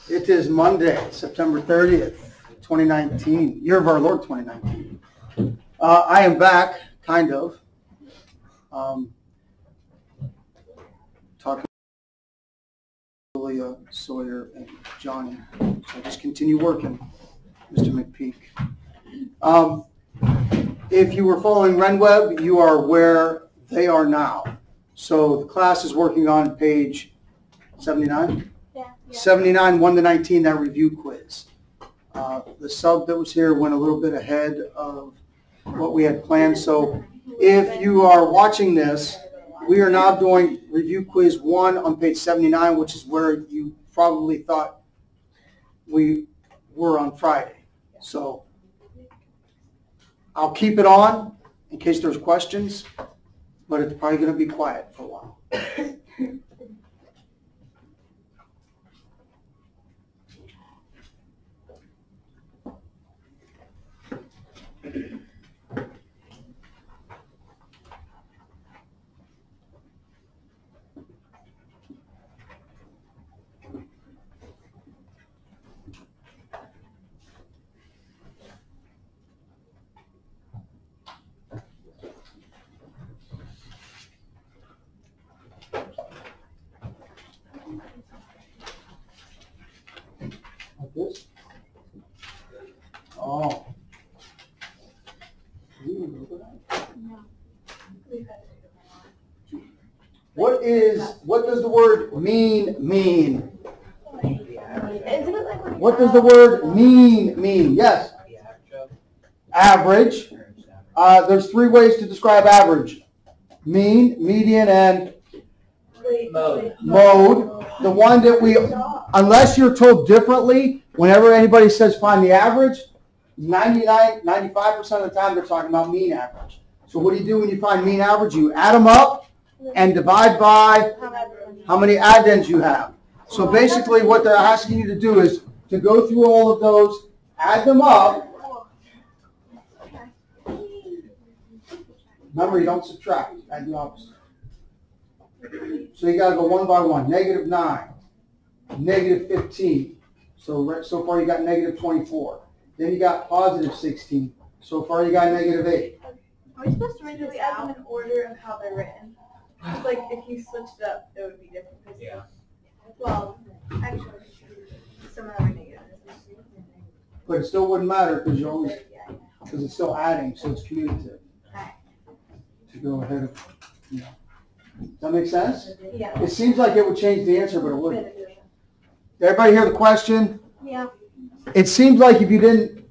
It is Monday, September 30th, 2019, year of our Lord 2019. I am back, kind of, talking to Leah, Sawyer, and Johnny. So just continue working, Mr. McPeak. If you were following RenWeb, you are where they are now. So the class is working on page 79? Yeah. 79, 1 to 19, that review quiz. The sub that was here went a little bit ahead of what we had planned. So if you are watching this, we are now doing review quiz 1 on page 79, which is where you probably thought we were on Friday. So I'll keep it on in case there's questions, but it's probably going to be quiet for a while. Like this? Oh. What does the word mean mean? What does the word mean? Yes. Average. There's 3 ways to describe average. Mean, median, and mode. The one that we, unless you're told differently, whenever anybody says find the average, 95% of the time they're talking about mean average. So what do you do when you find mean average? You add them up and divide by how many addends you have. So basically what they're asking you to do is to go through all of those, add them up. Remember, you don't subtract, add the opposite. So you got to go one by one. -9, -15. So far you got -24. Then you got +16. So far you got -8. Are we supposed to read these out in order of how they're written? It's like if you switched it up, it would be different. Yeah. Well, actually, some of them are negative. But it still wouldn't matter because you always, because it's still adding, so it's commutative. To go ahead of, you know. Does that make sense? Yeah. It seems like it would change the answer, but it wouldn't. Did everybody hear the question? Yeah. It seems like if you didn't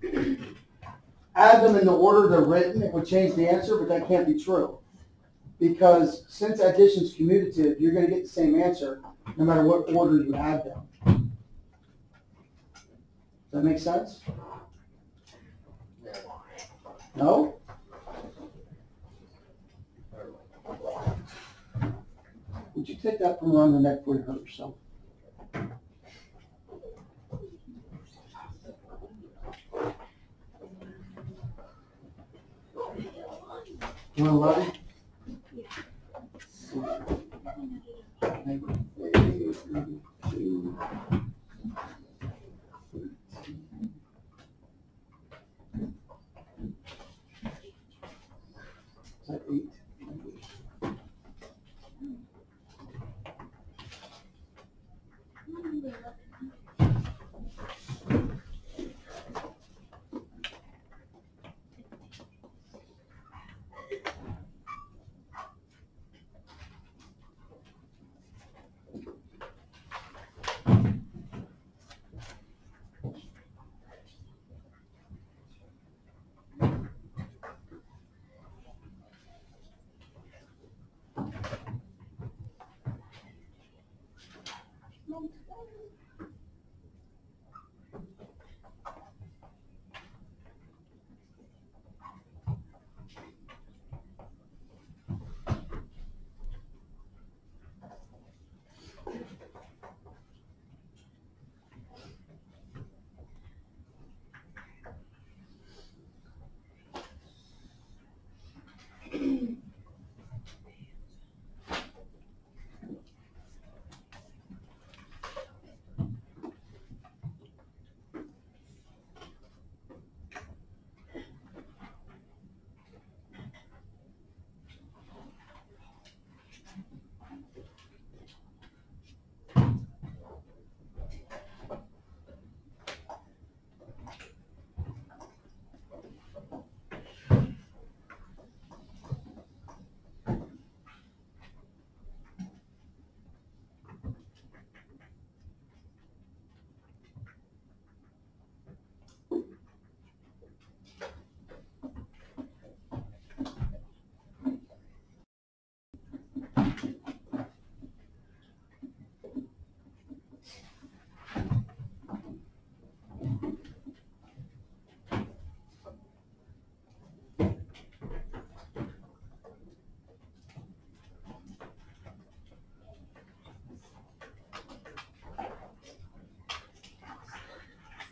add them in the order they're written, it would change the answer, but that can't be true. Because since addition is commutative, you're going to get the same answer no matter what order you add them. Does that make sense? No? Would you take that from around the neck before you hurt yourself? 111? Is that 8?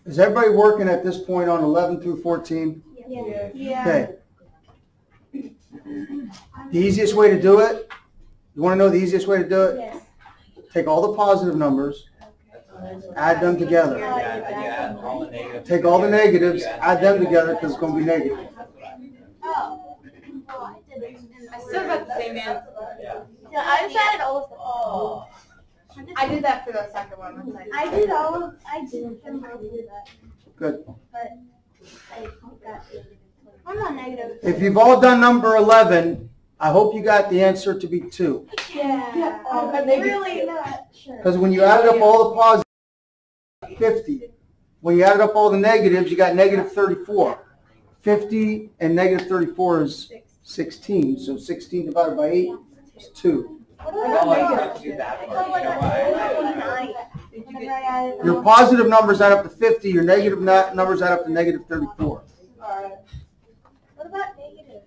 Is everybody working at this point on 11 through 14? Yeah. Okay. The easiest way to do it, you want to know the easiest way to do it? Yes. Take all the positive numbers, add them together. Take all the negatives, add them together because it's going to be negative. Oh. I still got the same answer. Yeah, I just added all of them. Oh. I did that for the second one. I did remember to do that. Good. But I'm not negative. If you've all done number 11, I hope you got the answer to be 2. Yeah. I'm really not sure. Because when you added up all the positives, 50. When you added up all the negatives, you got negative 34. 50 and negative 34 is 16. So 16 divided by 8 is 2. Your positive numbers add up to 50. Your negative numbers add up to negative 34. What about negative?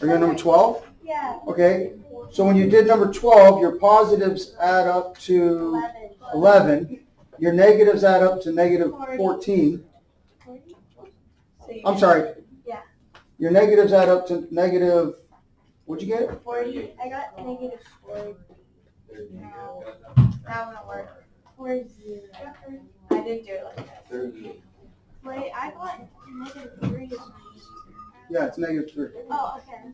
Are you on number 12? Yeah. Okay. So when you did number 12, your positives add up to 11. Your negatives add up to negative 14. I'm sorry. Yeah. Your negatives add up to negative, what'd you get? 40. I got negative 40. No. That wouldn't work. 40. I didn't do it like that. Wait, I got negative 3. Yeah, it's negative 3. Oh, okay.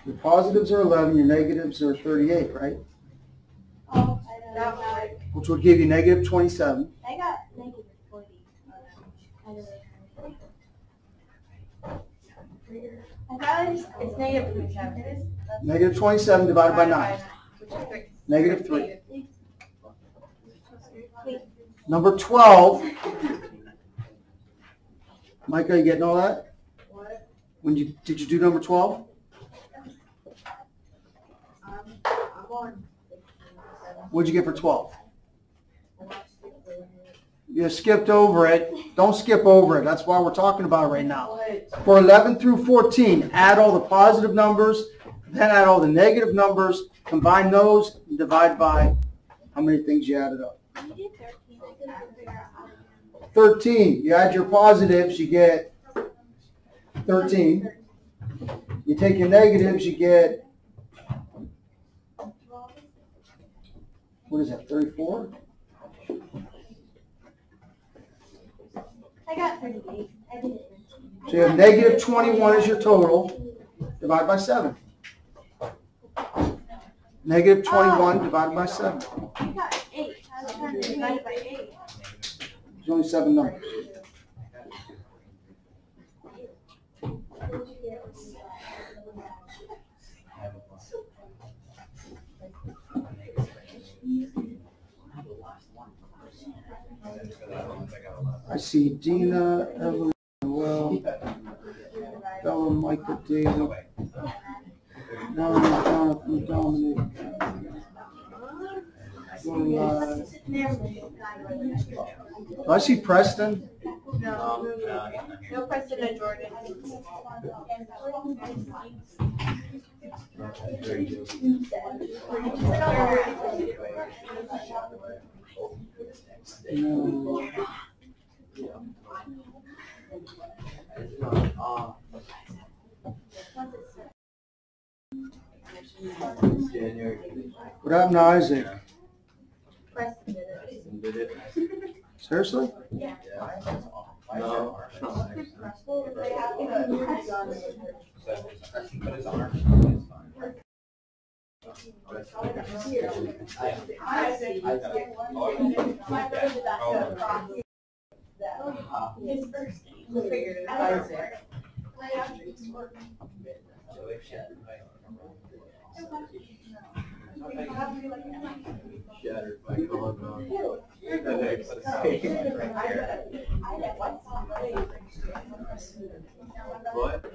Your positives are 11, your negatives are 38, right? Oh, that would work. Which would give you negative 27. I got negative 40. I thought it's negative 27. Negative 27 divided by 9. Which is 3. Negative 3. Number 12. Micah, you getting all that? What? Did you do number 12? I'm on. What'd you get for 12? You skipped over it. Don't skip over it. That's why we're talking about it right now. For 11 through 14, add all the positive numbers, then add all the negative numbers, combine those, and divide by how many things you added up. 13. You add your positives, you get 13. You take your negatives, you get, what is that, 34? I got 38. So you have negative 21 as your total. Divide by 7. Negative 21 divided by 7. I got 8. I was trying to divide by 8. There's only 7 numbers. I see Dina, Evelyn, Well, Bella, Micah, David, Warren, Jonathan, Dominic, I see Preston. No Preston and Jordan. No. What happened to Isaac? Preston did it. Seriously? Yeah. No. Shattered by going on. What?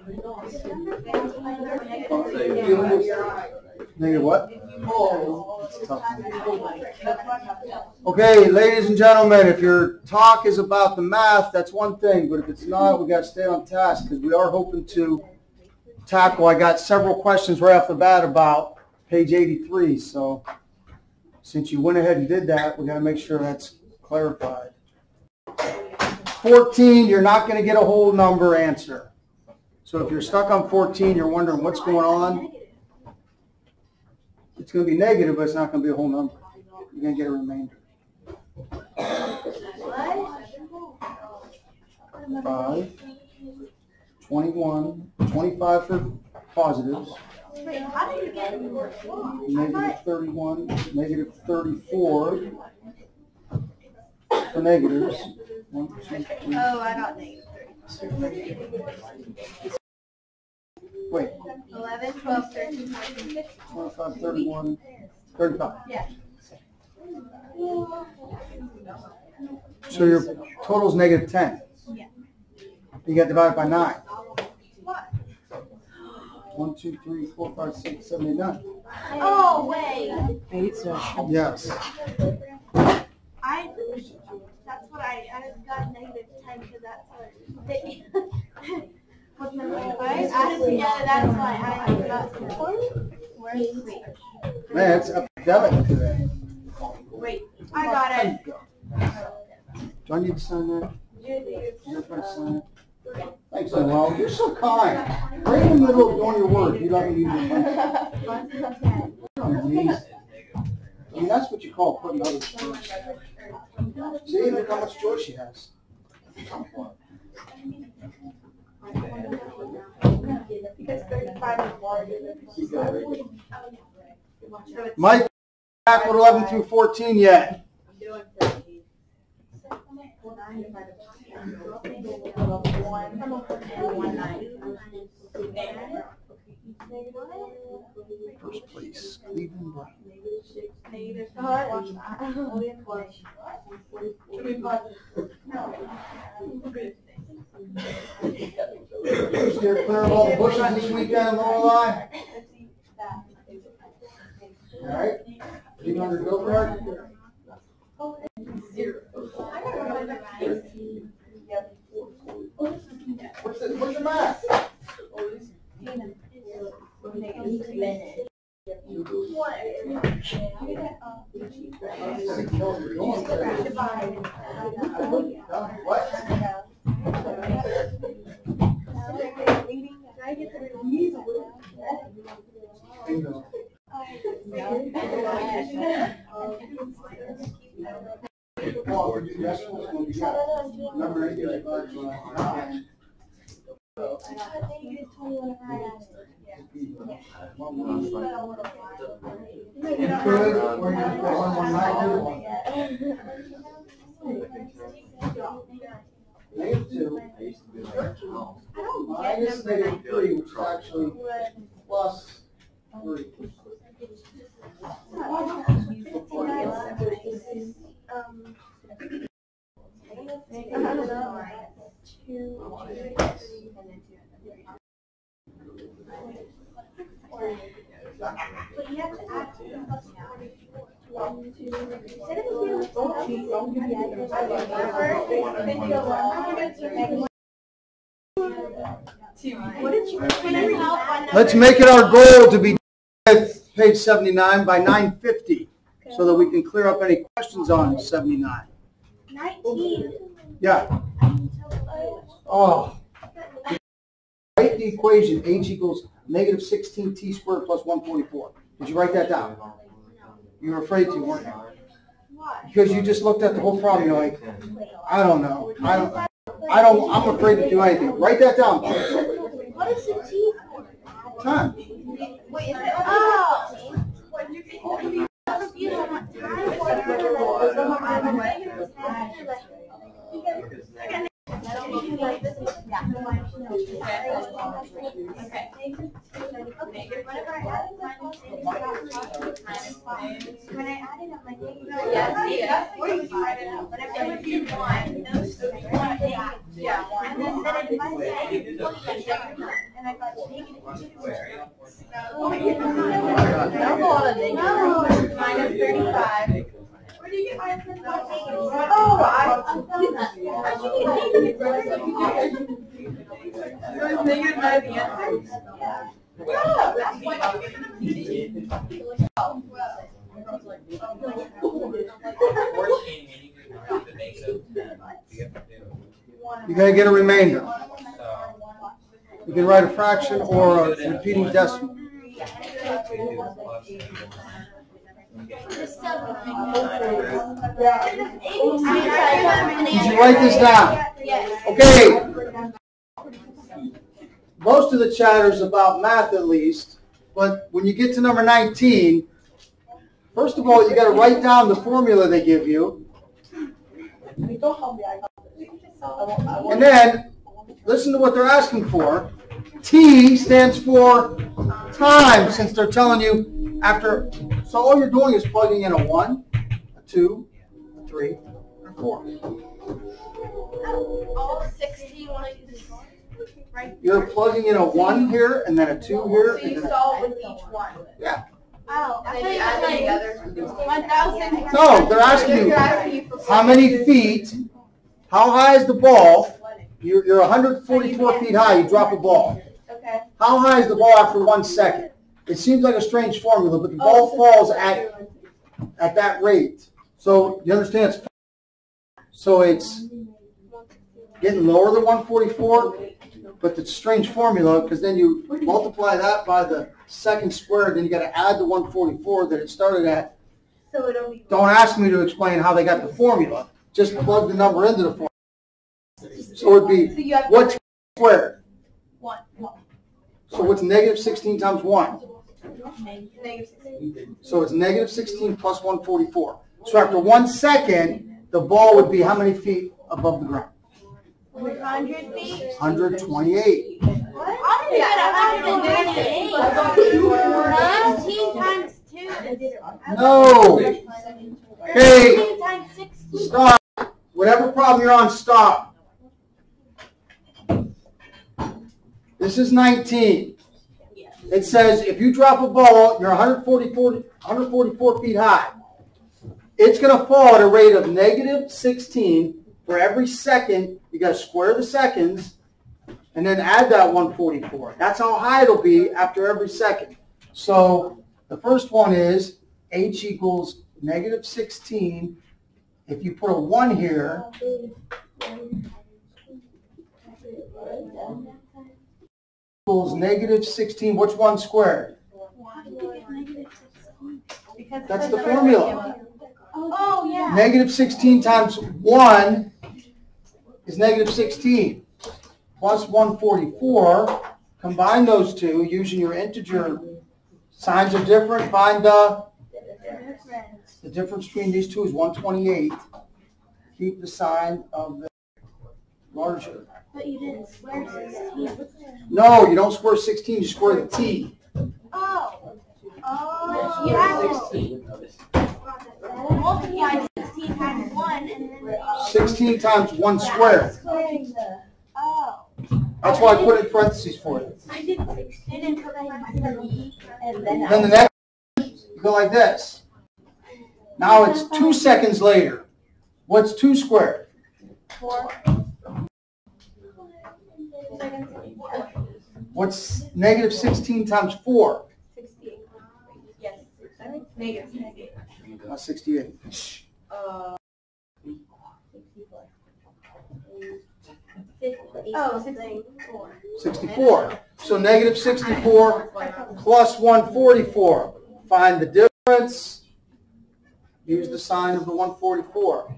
Negative what? Okay, ladies and gentlemen, if your talk is about the math, that's one thing, but if it's not, we got to stay on task because we are hoping to tackle. I got several questions right off the bat about page 83. So since you went ahead and did that, we got to make sure that's clarified. 14, you're not going to get a whole number answer. So if you're stuck on 14, you're wondering what's going on. It's going to be negative, but it's not going to be a whole number. You're going to get a remainder. 5, 21, 25 for positives. Wait, how did you get Negative 31, negative 34 for negatives. 1, 2, 3. Oh, I got negative 30. Wait. 11, 12, 13, 14. 25, 31, 35. Yeah. So your total is negative 10. Yeah. You got divided by 9. What? 1, 2, 3, 4, 5, 6, 7, 8, 9. Oh, wait. Yes. That's what I got negative 10 because that's what with my I added together, that's why I got where's wait. Man, it's epidemic today. Wait, I got it. Do I need to sign that? You're going to sign it? Thanks, Noel. You're so kind. Right in the middle of doing your work, you let me use your phone. Amazing. I mean, that's what you call putting others first. See, look how much joy she has. Mike, back with 11 through 14 yet? First place, Cleveland Brown. Steer clear of all the bushes this weekend, Lorelei. All right. You under go card? What's your math? What? Bingo. Oh, your decimals will be good. Number 8 is about -2. Minus -3, which is actually plus 3. But you have to add 2 plus 1, 2, 3. Let's make it our goal to be at page 79 by 9:50 so that we can clear up any questions on 79. 19. Yeah. Oh. Write the equation h equals negative 16t squared plus 144. Did you write that down? You were afraid to, weren't you? Why? Because you just looked at the whole problem. You're like, I don't know. I'm afraid to do anything. Write that down. What is the t for? Time. Wait, is it? Oh! I'm confused on what when I added up my name, that's where you write it out. But if I do 1, those 2, and then I divided negative 20 and I got negative 2. That's a lot of negatives. Minus 35. Where do you get minus 35? Oh, I've done that. How'd you get negative? It was negative by the answer? Yeah. You gotta get a remainder. You can write a fraction or a repeating decimal. Did you write this down? Okay. Most of the chatter is about math at least, but when you get to number 19, first of all, you got to write down the formula they give you. And then, listen to what they're asking for. T stands for time, since they're telling you after. So all you're doing is plugging in a 1, a 2, a 3, and a 4. All 16 right? You're plugging in a 1 here, and then a 2 here. So you solve with each one? Yeah. Oh, I thought you add them together. 1,000. No, they're asking you how many feet, how high is the ball? You're 144 feet high, you drop a ball. Okay. How high is the ball after 1 second? It seems like a strange formula, but the ball falls at that rate. So you understand? So it's getting lower than 144, but it's a strange formula because then you multiply that by the second squared, then you got to add the 144 that it started at. So it'll be. Don't ask me to explain how they got the formula. Just plug the number into the formula. So it would be what's squared? 1. So what's negative 16 times 1? Negative 16. So it's negative 16 plus 144. So after 1 second, the ball would be how many feet above the ground? 100 feet? 128. What? I didn't get 128. 16 times 2. No. Okay. 16 times 16. Stop. Whatever problem you're on, stop. This is 19. It says if you drop a ball, you're 144 feet high. It's going to fall at a rate of negative 16 for every second. You got to square the seconds and then add that 144. That's how high it'll be after every second. So the first one is h equals negative 16. If you put a 1 here, equals negative 16. Which 1 squared? That's the formula. Oh, yeah. Negative 16 times 1 is negative 16. Plus 144. Combine those two using your integer. Signs are different. Find the difference between these two is 128. Keep the sign of the larger. But you didn't square 16. No, you don't square 16. You square the t. Oh. Oh. You have to multiply 16 times 1 and then 16 times 1 squared. Oh. That's why I put it in parentheses for you. I didn't put and Then the next, you go like this. Now it's 2 seconds later. What's 2 squared? 4. What's negative 16 times 4? 68. Yes. Negative 68. Not 68. Oh, 64. 64. So negative 64 plus 144. Find the difference. Use the sign of the 144.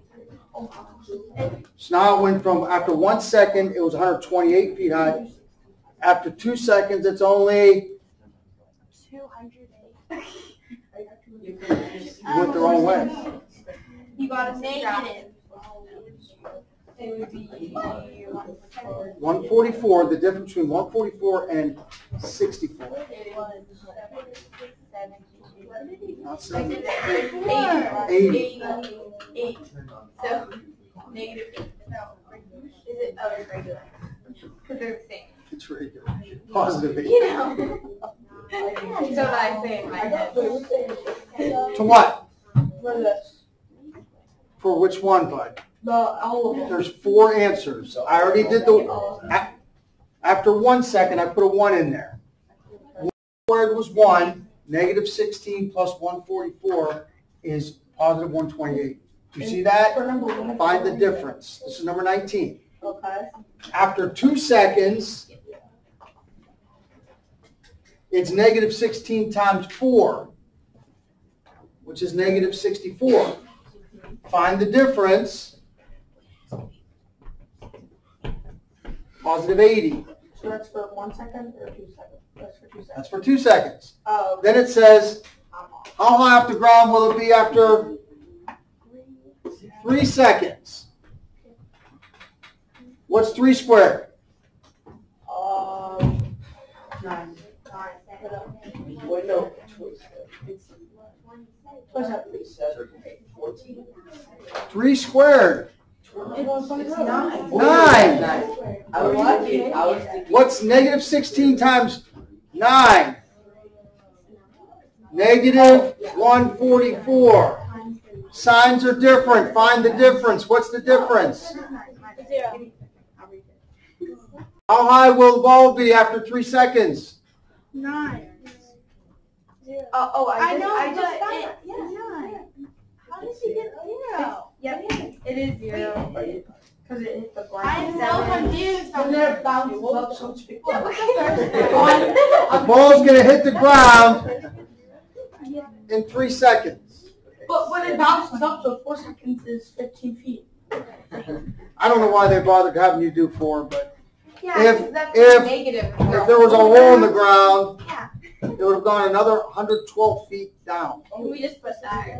So now it went from, after 1 second, it was 128 feet high. After 2 seconds, it's only 208. You went the wrong way. You got a negative. It would be 144, the difference between 144 and 64. Not 70. 80. 8. So, negative 8. No. Is it? Oh, it's regular. Because they're the same. It's regular. Positive 8. You know. So that I say in my head. To what? For which one, bud? All of them. There's 4 answers. I already did the, after 1 second, I put a 1 in there. squared was 1. Negative 16 plus 144 is positive 128. Do you see that? Find the difference. This is number 19. Okay. After 2 seconds, it's negative 16 times 4, which is negative 64. Find the difference. Positive 80. So that's for 1 second or 2 seconds? That's for 2 seconds. That's for 2 seconds. Oh. Then it says, how high off the ground will it be after 3 seconds? What's 3 squared? 9. Wait, no. 3 squared. 9. I was thinking. What's negative 16 times 9? Negative 144. Signs are different. Find the difference. What's the difference? 0. How high will the ball be after 3 seconds? 9. 0. I know, I just but found it. Yeah. How did you get 0? Yep, it is 0. Because it hit the ground. I'm so confused. And then it bounces up, so it's big. The ball's going to hit the ground in 3 seconds. But when it bounces up, so 4 seconds is 15 feet. I don't know why they bothered having you do 4, but Yeah, If- that's if- negative. if there was a hole in the ground, Yeah. it would have gone another 112 feet down. Can we just put that?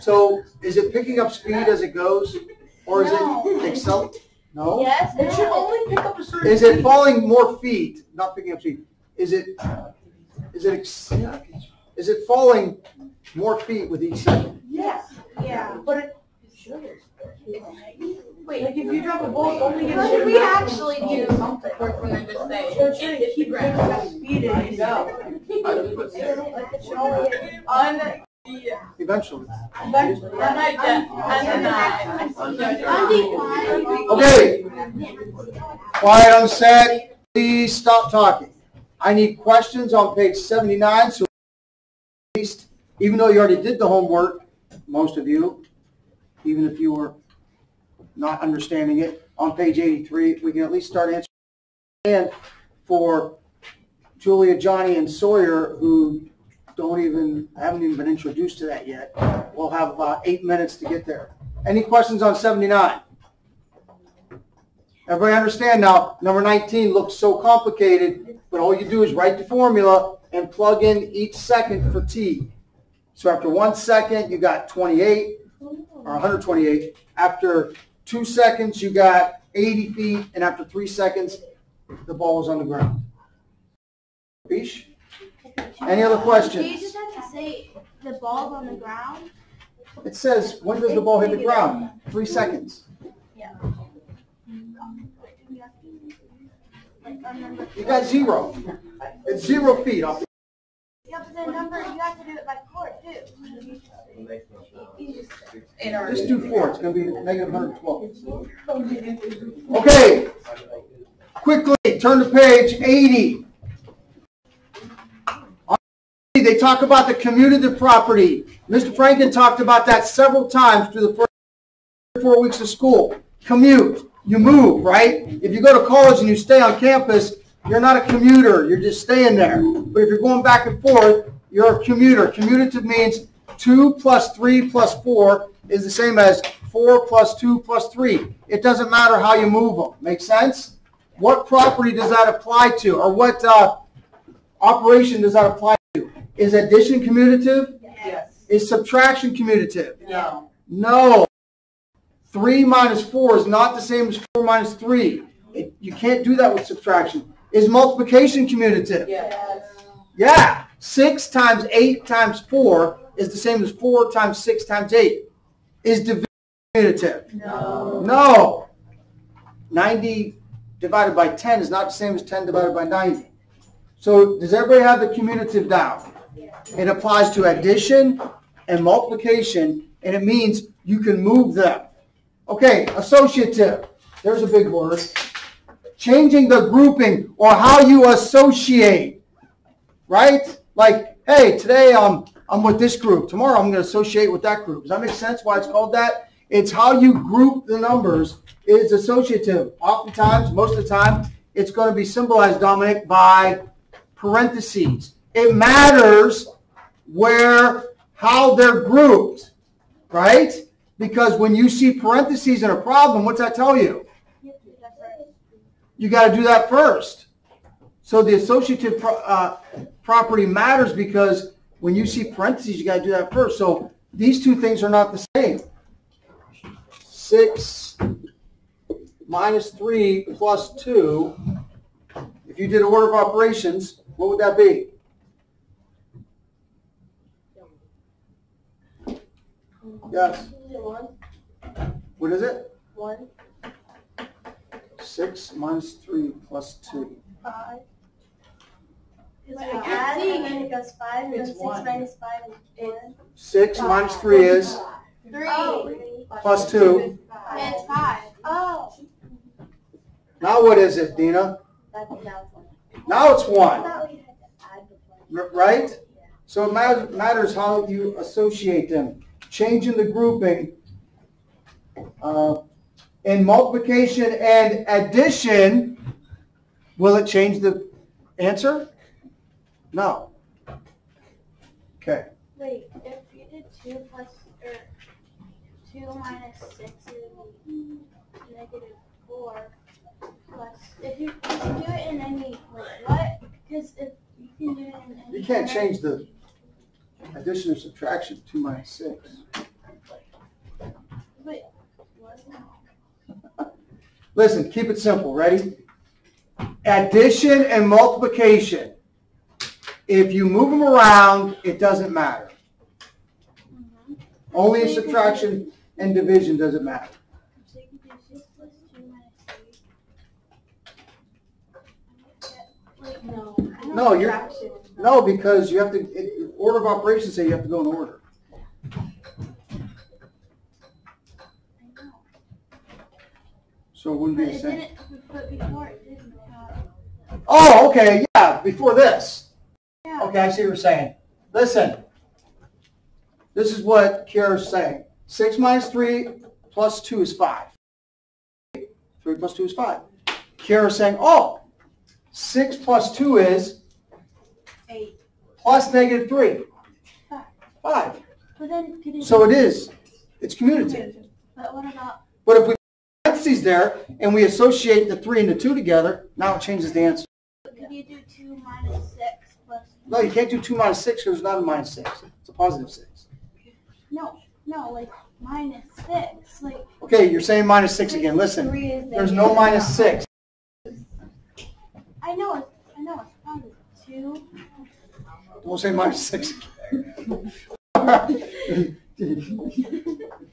So is it picking up speed as it goes? Or is No. it accel? No? Yes. It should only pick up a certain Is it speed. falling more feet, not picking up speed? Is it falling more feet with each second? Yes. Yeah. But it should. Wait. Like if you drop a ball, it's only What going did to we actually do? something. Or when I just say, So it should keep picking up speed and you go. Eventually. Okay. Quiet on set. Please stop talking. I need questions on page 79. So at least, even though you already did the homework, most of you, even if you were not understanding it, on page 83, we can at least start answering. And for Julia, Johnny, and Sawyer, who haven't even been introduced to that yet, we'll have about 8 minutes to get there. Any questions on 79? Everybody understand now, number 19 looks so complicated, but all you do is write the formula and plug in each second for t. So after 1 second, you got 28, or 128. After 2 seconds, you got 80 feet, and after 3 seconds, the ball is on the ground. Fish? Any other Do you questions? just have to say the ball's on the ground? It says, when does the ball hit the ground? 3 seconds. Yeah. You got 0. It's 0 feet off the. Yeah, but the number, you have to do it by 4 too. Just do 4. It's going to be negative 112. Okay. Quickly, turn to page 80. They talk about the commutative property. Mr. Franken talked about that several times through the first 4 weeks of school. Commute. You move, right? If you go to college and you stay on campus, you're not a commuter. You're just staying there. But if you're going back and forth, you're a commuter. Commutative means 2 plus 3 plus 4 is the same as 4 plus 2 plus 3. It doesn't matter how you move them. Make sense? What property does that apply to? Or what operation does that apply to? Is addition commutative? Yes. Is subtraction commutative? No. No. 3 minus 4 is not the same as 4 minus 3. You can't do that with subtraction. Is multiplication commutative? Yes. Yeah. 6 times 8 times 4 is the same as 4 times 6 times 8. Is division commutative? No. No. 90 divided by 10 is not the same as 10 divided by 90. So does everybody have the commutative down? It applies to addition and multiplication, and it means you can move them. Okay, associative. There's a big word. Changing the grouping or how you associate. right? Like, hey, today I'm with this group. Tomorrow I'm going to associate with that group. Does that make sense why it's called that? It's how you group the numbers is associative. Oftentimes, most of the time, it's going to be symbolized, Dominic, by parentheses. It matters how they're grouped, right? Because when you see parentheses in a problem, what's that tell you? You got to do that first. So the associative property matters because when you see parentheses, you got to do that first. So these two things are not the same. 6 minus 3 plus 2. If you did order of operations, what would that be? Yes. What is it? 1. 6 minus 3 plus 2. 5. Because we add and then it goes 5, and then 6 minus 5 is 1. 6 minus 3 is 3. plus 2. And it's 5. Oh. Now what is it, Dina? Now it's 1. Right? So it matters how you associate them. Changing the grouping. In multiplication and addition, will it change the answer? No. Okay. Wait, if you did 2 minus 6 is -4 plus, if you do it in any, what? Because if you can do it in any. You can't change the addition or subtraction, 2 minus 6. Wait, Listen, keep it simple. Ready? Addition and multiplication. If you move them around, it doesn't matter. Only in subtraction and division does it matter. So you can do 6 plus 2 minus 3. No, because you have to, order of operations say you have to go in order. So it wouldn't be the same. But before it didn't have. Oh, okay, yeah, before this. Yeah. Okay, I see what you're saying. Listen, this is what Kiara's saying. 6 minus 3 plus 2 is 5. 3 plus 2 is 5. Kiara's saying, oh, 6 plus 2 is 8. Plus -3. 5. But then, so it is. It's commutative. But what about? But if we put parentheses there and we associate the 3 and the 2 together, now it changes the answer. Could you do 2 minus 6 plus? No, you can't do 2 minus 6 because it's not a minus 6. It's a positive 6. No, like minus 6. Like. Okay, you're saying minus 6 again. Listen, there's no minus 6. I know it's positive 2. Don't say minus 6 again.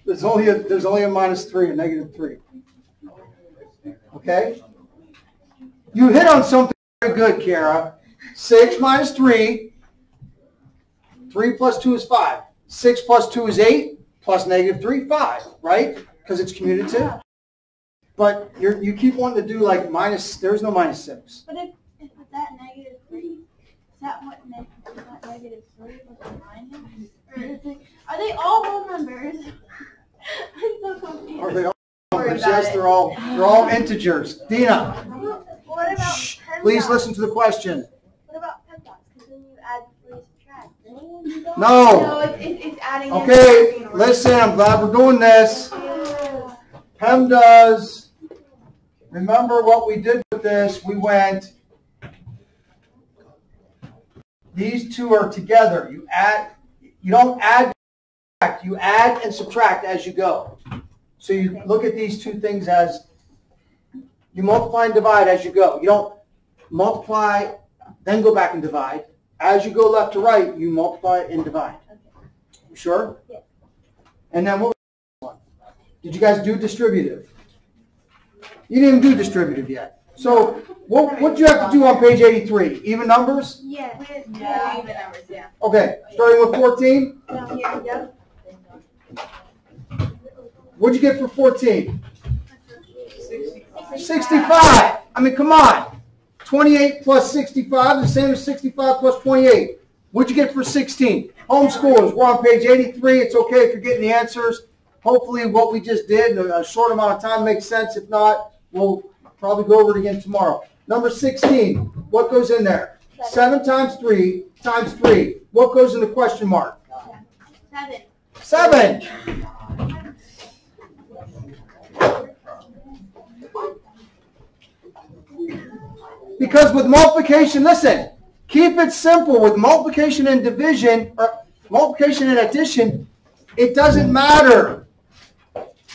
There's only a minus 3 and -3. Okay? You hit on something very good, Kiara. 6 minus 3. 3 plus 2 is 5. 6 plus 2 is 8. Plus -3, 5. Right? Because it's commutative. But you keep wanting to do like minus. There's no minus 6. But if it's that -3, is that what -3 was a minus? Or is it, are they all whole numbers? I'm so confused. Are they all numbers? Yes, they're all integers. Dina, What about shh, pen please dots? listen to the question. What about pen dots? Because then you add before you subtract. No. It's adding. Okay, listen, I'm glad we're doing this. Yeah. PEMDAS. Remember what we did with this? We went, these two are together. You don't add, you add and subtract as you go. So you look at these two things as, you multiply and divide as you go. You don't multiply, then go back and divide. As you go left to right, you multiply and divide. You sure? Yeah. And then what was the one? Did you guys do distributive? You didn't do distributive yet. So what do you have to do on page 83? Even numbers? Yeah. Yeah, even numbers, yeah. Okay, starting with 14. Down here, yep. What'd you get for 14? 65. I mean, come on. 28 plus 65, the same as 65 plus 28. What'd you get for 16? Homeschoolers, we're on page 83. It's okay if you're getting the answers. Hopefully what we just did in a short amount of time makes sense. If not, we'll probably go over it again tomorrow. Number 16, what goes in there? 7 times 3 times 3. What goes in the question mark? 7. 7. Because with multiplication, listen, keep it simple. With multiplication and division, or multiplication and addition, it doesn't matter.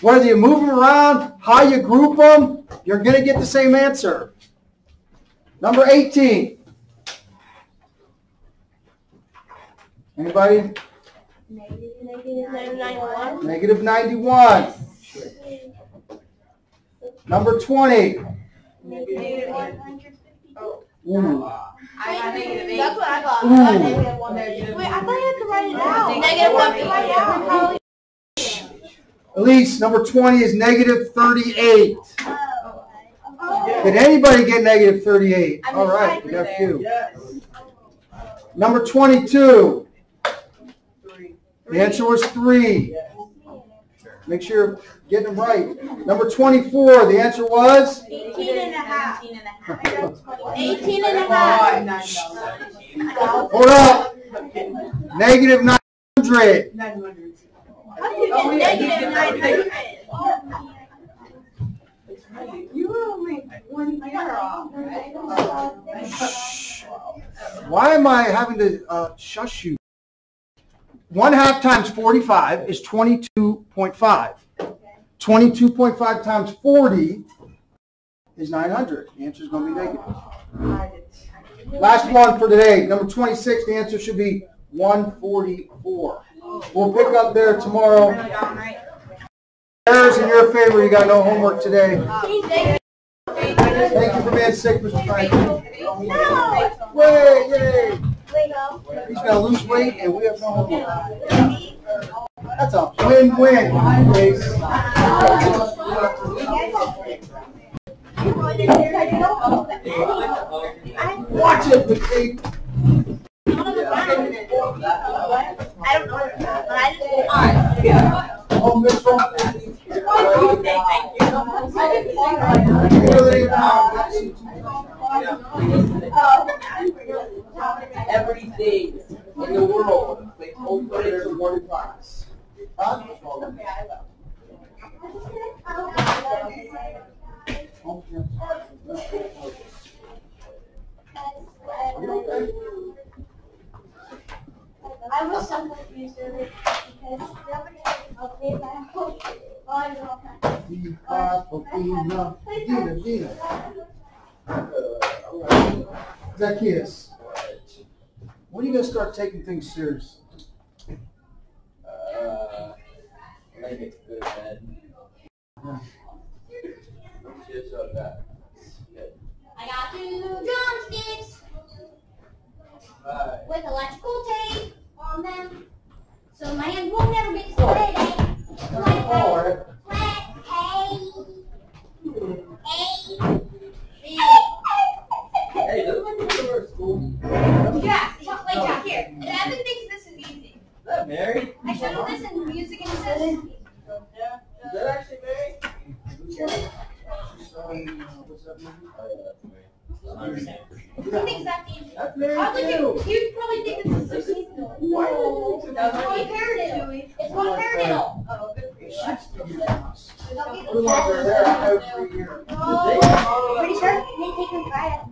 Whether you move them around, how you group them, you're going to get the same answer. Number 18. Anybody? Negative 91. Number 20. Ooh. That's what I got. Ooh. Wait, I thought you had to write it down. Negative 1. Elise, number 20 is negative 38. Did anybody get negative 38? All right, we got a few. Number 22. The answer was 3. Make sure you're getting them right. Number 24, the answer was? 18 and a half. 18 and a half. Hold up. Negative 900. How do you get negative 900? You were only 1 year off. Why am I having to shush you? 1/2 times 45 is 22.5. 22.5 times 40 is 900. The answer is going to be negative. Last one for today. Number 26, the answer should be 144. We'll pick up there tomorrow. Errors in your favor. You got no homework today. Thank you for being sick, Mr. Franklin. Yay, yay. He's going to lose weight, and we have no homework. That's a win-win. Watch it, McKee. I don't know, but I just Oh, Mitchell. Every day in the world, they open it as one class. Huh? I was so confused with it because Zacchaeus, when are you going to start taking things serious? When I get to go to bed. Just so that. I got 2 drumsticks with electrical tape on them, so my hands will never get sweaty. Hey, doesn't like to go to school? Yeah, wait, Jack, here. Evan thinks this is easy. Is that Mary? I showed him this in music and it says Is that actually Mary? he thinks that's easy. That's Mary You'd probably think this is so easy. No. It's one paradiddle. It's one paradiddle. Oh, good for you. We lost our hair out every year. Pretty sure they take them Friday.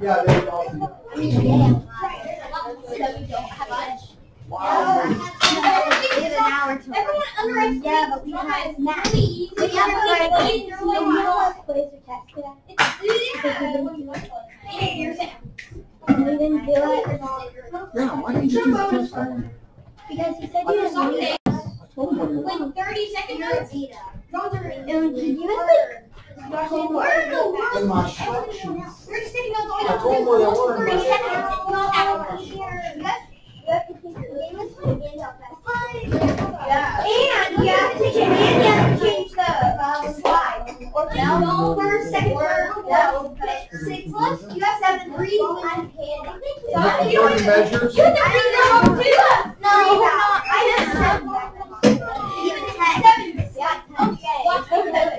Yeah, they all do. I mean, yeah. So we don't have much. Wow. Everyone underestimates but we have snacks. We have Yeah, why didn't you do the test? because he said you were like 30 seconds. Did you where in the world? In my short shoes. We're just taking out I told her they were in 30 my seconds. Not hours. And you have to take your hand, you have to change the slide. Or now, first, second, third, 6 left. You Converting measures. No, we have a math test. Yes, we did. Yes, we didn't take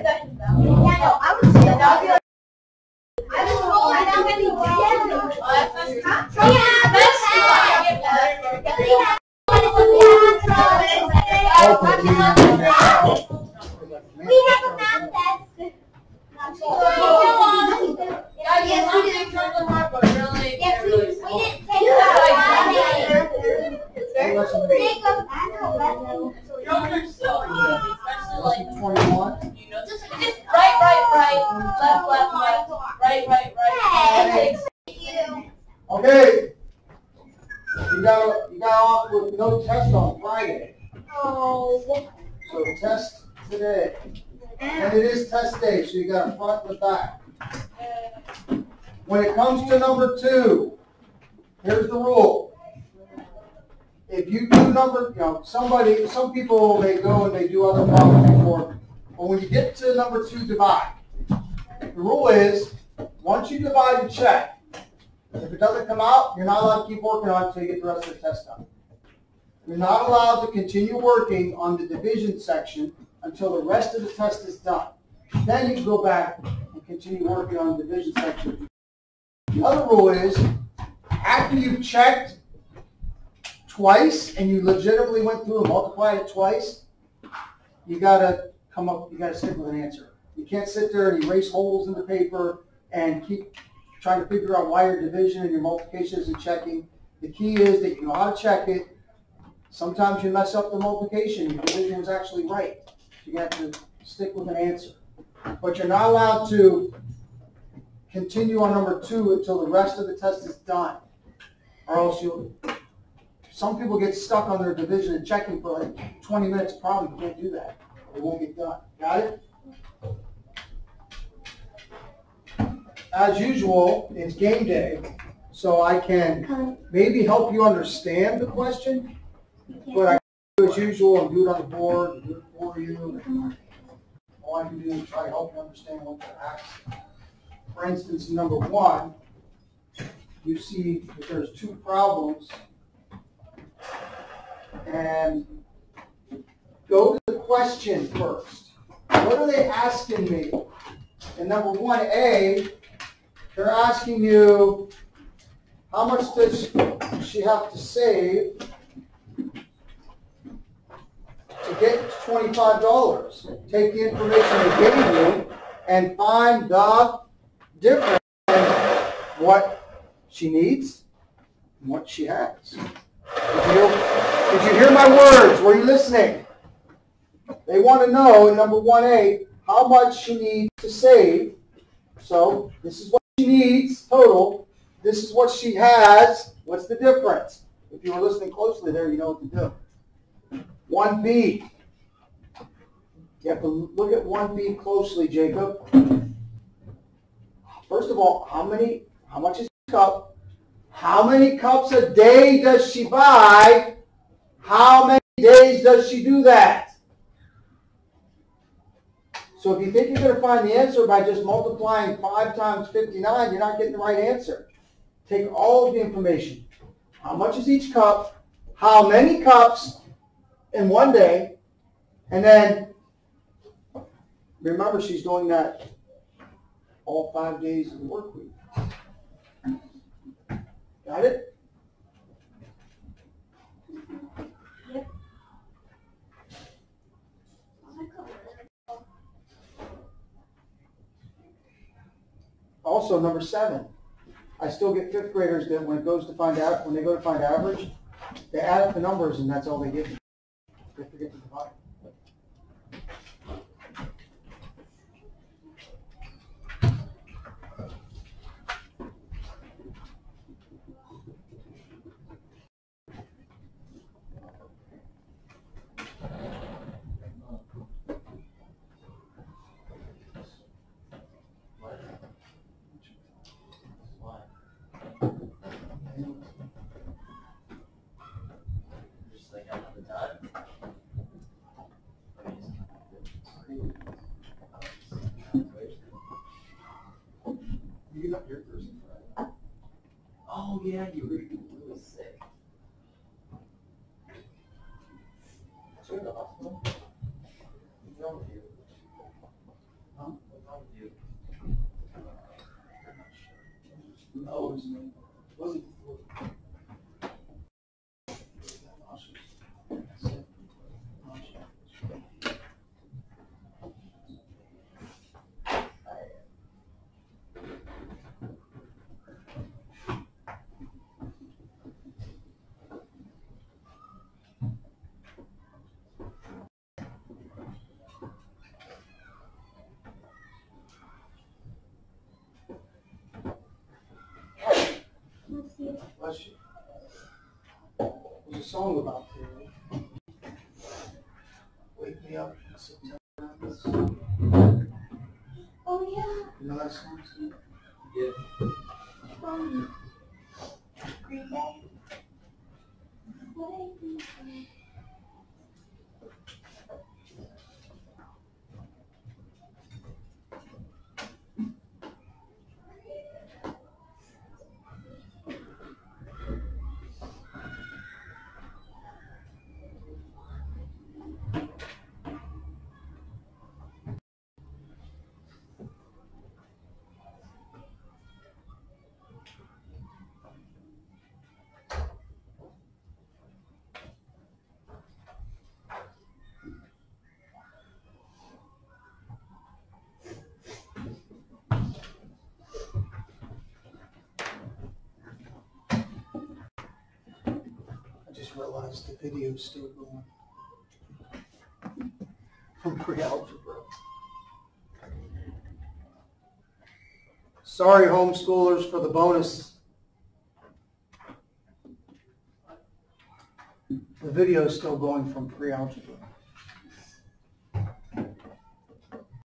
Lesson 21. Right. Okay. You got off with no test on Friday. Oh. So test today. And it is test day, so you got a front and a back. When it comes to number 2, here's the rule. If you do some people, they go and they do other problems before. But when you get to number 2, divide. The rule is, once you divide and check, if it doesn't come out, you're not allowed to keep working on it until you get the rest of the test done. You're not allowed to continue working on the division section until the rest of the test is done. Then you can go back and continue working on the division section. The other rule is, after you've checked twice and you legitimately went through and multiplied it twice, you gotta stick with an answer. You can't sit there and erase holes in the paper and keep trying to figure out why your division and your multiplication isn't checking. The key is that you know how to check it. Sometimes you mess up the multiplication, your division was actually right. You have to stick with an answer. But you're not allowed to continue on number 2 until the rest of the test is done. Or else some people get stuck on their division and checking for like 20 minutes. Probably can't do that. It won't get done. Got it? As usual, it's game day, so I can maybe help you understand the question, but I do as usual and do it on the board and do it for you. All I can do is try to help you understand what you're asking. For instance, in number 1, you see that there's 2 problems, and go to the question first. What are they asking me? In number 1A, they're asking you, how much does she have to save to get $25? Take the information they gave you and find the difference in what she needs and what she has. Did you hear my words? Were you listening? They want to know in number 1A how much she needs to save. So this is what she needs total. This is what she has. What's the difference? If you were listening closely there, you know what to do. 1B. You have to look at 1B closely, Jacob. First of all, how much is a cup? How many cups a day does she buy? How many days does she do that? So if you think you're going to find the answer by just multiplying 5 times 59, you're not getting the right answer. Take all of the information. How much is each cup? How many cups in one day? And then, remember, she's doing that all 5 days of the work week. Got it? Yep. Also, number 7. I still get 5th graders that when they go to find average, they add up the numbers and that's all they give me. They forget to divide. Oh yeah, you were really sick. So you're in the hospital? What's wrong with you? Huh? What's wrong with you? No, it wasn't. Bless you. There's a song about you. Wake me up in September. Oh yeah. You know that song? Yeah. Green Day. I just realized the video's still going. From pre-algebra. Sorry, homeschoolers, for the bonus. The video is still going from pre-algebra.